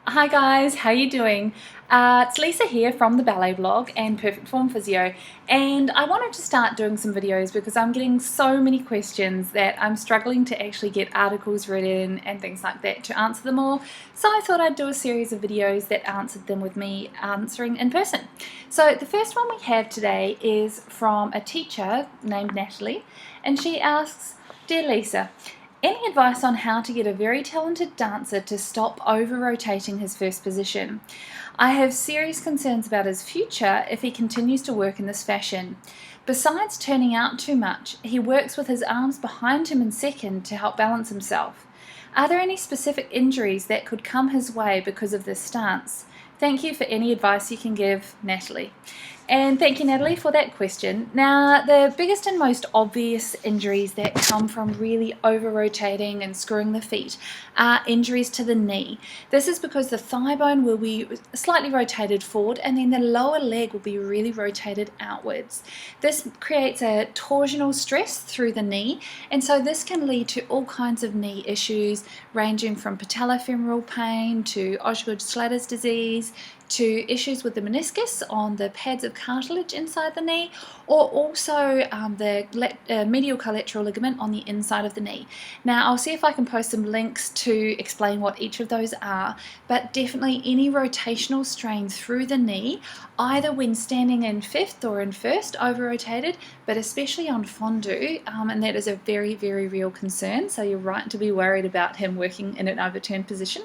Hi guys, how you doing? It's Lisa here from the Ballet blog and Perfect Form Physio, and I wanted to start doing some videos because I'm getting so many questions that I'm struggling to actually get articles written and things like that to answer them all. So I thought I'd do a series of videos that answered them with me answering in person. So the first one we have today is from a teacher named Natalie, and she asks, "Dear Lisa, any advice on how to get a very talented dancer to stop over-rotating his first position? I have serious concerns about his future if he continues to work in this fashion. Besides turning out too much, he works with his arms behind him in second to help balance himself. Are there any specific injuries that could come his way because of this stance? Thank you for any advice you can give, Natalie." And thank you, Natalie, for that question. Now, the biggest and most obvious injuries that come from really over-rotating and screwing the feet are injuries to the knee. This is because the thigh bone will be slightly rotated forward and then the lower leg will be really rotated outwards. This creates a torsional stress through the knee, and so this can lead to all kinds of knee issues ranging from patellofemoral pain to Osgood-Schlatter's disease, to issues with the meniscus on the pads of cartilage inside the knee, or also the medial collateral ligament on the inside of the knee. Now, I'll see if I can post some links to explain what each of those are, but definitely any rotational strain through the knee, either when standing in fifth or in first over-rotated, but especially on fondue, and that is a very, very real concern, so you're right to be worried about him working in an overturned position.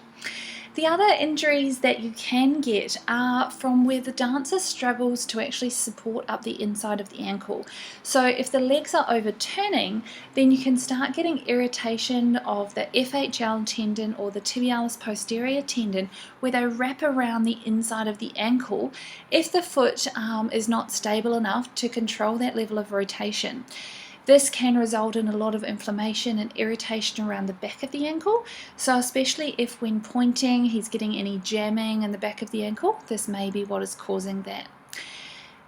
The other injuries that you can get are from where the dancer struggles to actually support up the inside of the ankle. So if the legs are overturning, then you can start getting irritation of the FHL tendon or the tibialis posterior tendon, where they wrap around the inside of the ankle if the foot is not stable enough to control that level of rotation. This can result in a lot of inflammation and irritation around the back of the ankle, so especially if when pointing he's getting any jamming in the back of the ankle, this may be what is causing that.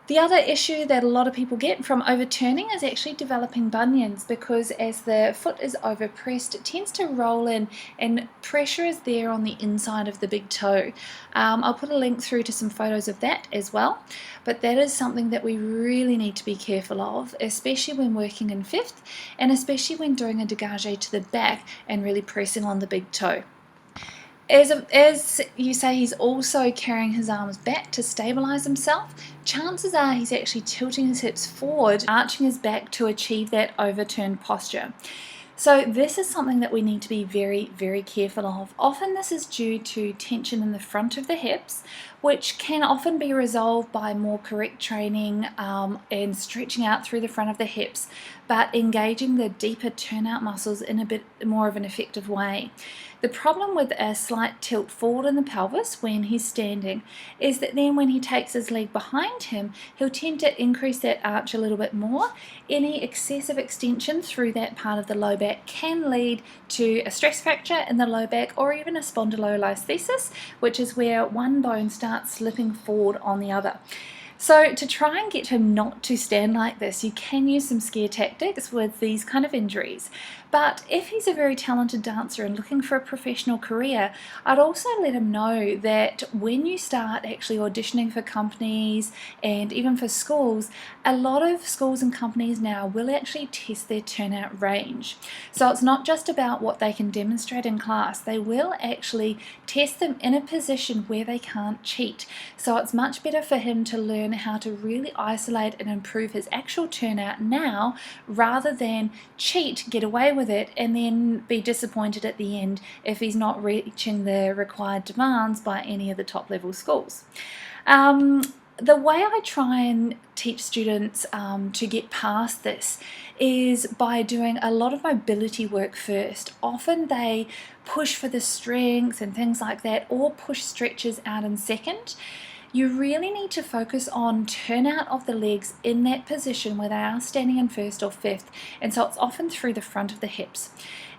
The other issue that a lot of people get from overturning is actually developing bunions, because as the foot is overpressed, it tends to roll in and pressure is there on the inside of the big toe. I'll put a link through to some photos of that as well, but that is something that we really need to be careful of, especially when working in fifth and especially when doing a dégagé to the back and really pressing on the big toe. As you say, he's also carrying his arms back to stabilize himself. Chances are he's actually tilting his hips forward, arching his back to achieve that overturned posture. So this is something that we need to be very, very careful of. Often this is due to tension in the front of the hips, which can often be resolved by more correct training and stretching out through the front of the hips, but engaging the deeper turnout muscles in a bit more of an effective way. The problem with a slight tilt forward in the pelvis when he's standing is that then when he takes his leg behind him, he'll tend to increase that arch a little bit more. Any excessive extension through that part of the low back can lead to a stress fracture in the low back or even a spondylolisthesis, which is where one bone starts slipping forward on the other. So to try and get him not to stand like this, you can use some scare tactics with these kind of injuries. But if he's a very talented dancer and looking for a professional career, I'd also let him know that when you start actually auditioning for companies and even for schools, a lot of schools and companies now will actually test their turnout range. So it's not just about what they can demonstrate in class, they will actually test them in a position where they can't cheat. So it's much better for him to learn how to really isolate and improve his actual turnout now, rather than cheat, get away with it, and then be disappointed at the end if he's not reaching the required demands by any of the top level schools. The way I try and teach students to get past this is by doing a lot of mobility work first. Often they push for the strength and things like that, or push stretches out in second. You really need to focus on turnout of the legs in that position where they are standing in first or fifth, and so it's often through the front of the hips.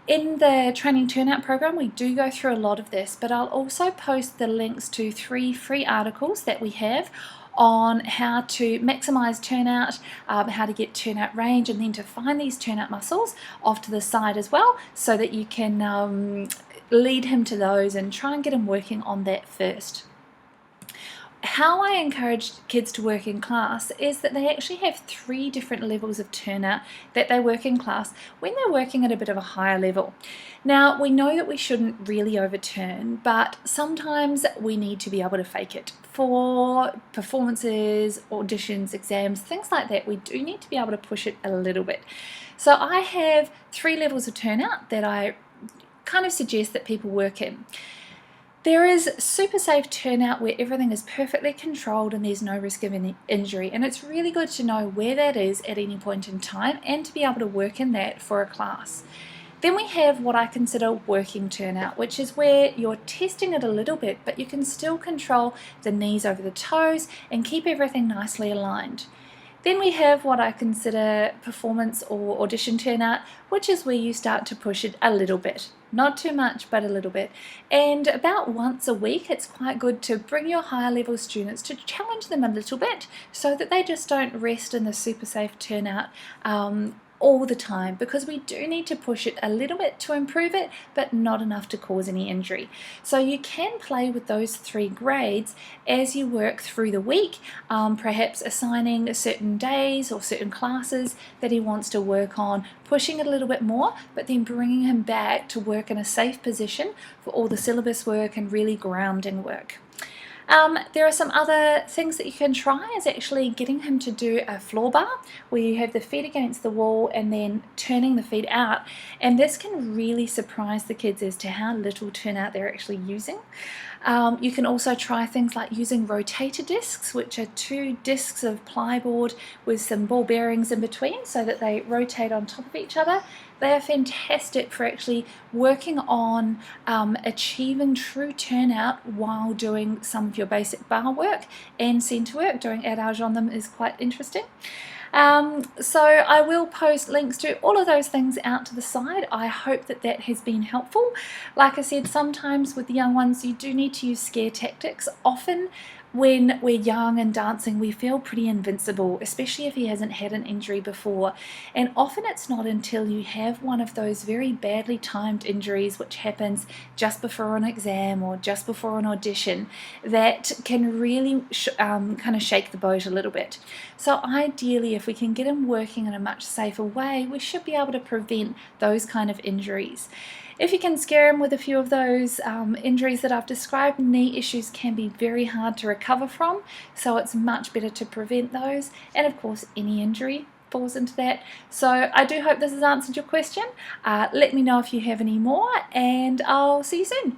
In the training turnout program, we do go through a lot of this, but I'll also post the links to 3 free articles that we have on how to maximize turnout, how to get turnout range, and then to find these turnout muscles off to the side as well, so that you can lead him to those and try and get him working on that first. How I encourage kids to work in class is that they actually have 3 different levels of turnout that they work in class when they're working at a bit of a higher level. Now, we know that we shouldn't really overturn, but sometimes we need to be able to fake it. For performances, auditions, exams, things like that, we do need to be able to push it a little bit. So I have 3 levels of turnout that I kind of suggest that people work in. There is super safe turnout where everything is perfectly controlled and there's no risk of any injury, and it's really good to know where that is at any point in time and to be able to work in that for a class. Then we have what I consider working turnout, which is where you're testing it a little bit, but you can still control the knees over the toes and keep everything nicely aligned. Then we have what I consider performance or audition turnout, which is where you start to push it a little bit. Not too much, but a little bit. And about once a week, it's quite good to bring your higher level students to challenge them a little bit so that they just don't rest in the super safe turnout all the time, because we do need to push it a little bit to improve it, but not enough to cause any injury. So you can play with those 3 grades as you work through the week, perhaps assigning certain days or certain classes that he wants to work on, pushing it a little bit more, but then bringing him back to work in a safe position for all the syllabus work and really grounding work. There are some other things that you can try, is actually getting him to do a floor bar where you have the feet against the wall and then turning the feet out, and this can really surprise the kids as to how little turnout they're actually using. You can also try things like using rotator discs, which are 2 discs of plyboard with some ball bearings in between so that they rotate on top of each other. They are fantastic for actually working on achieving true turnout while doing some of your basic bar work and centre work. Doing adage on them is quite interesting. So I will post links to all of those things out to the side. I hope that that has been helpful. Like I said, sometimes with the young ones you do need to use scare tactics. Often when we're young and dancing, we feel pretty invincible, especially if he hasn't had an injury before. And often it's not until you have one of those very badly timed injuries, which happens just before an exam or just before an audition, that can really kind of shake the boat a little bit. So ideally, if we can get him working in a much safer way, we should be able to prevent those kind of injuries. If you can scare him with a few of those injuries that I've described, knee issues can be very hard to recover from, so it's much better to prevent those, and of course any injury falls into that. So I do hope this has answered your question. Let me know if you have any more, and I'll see you soon.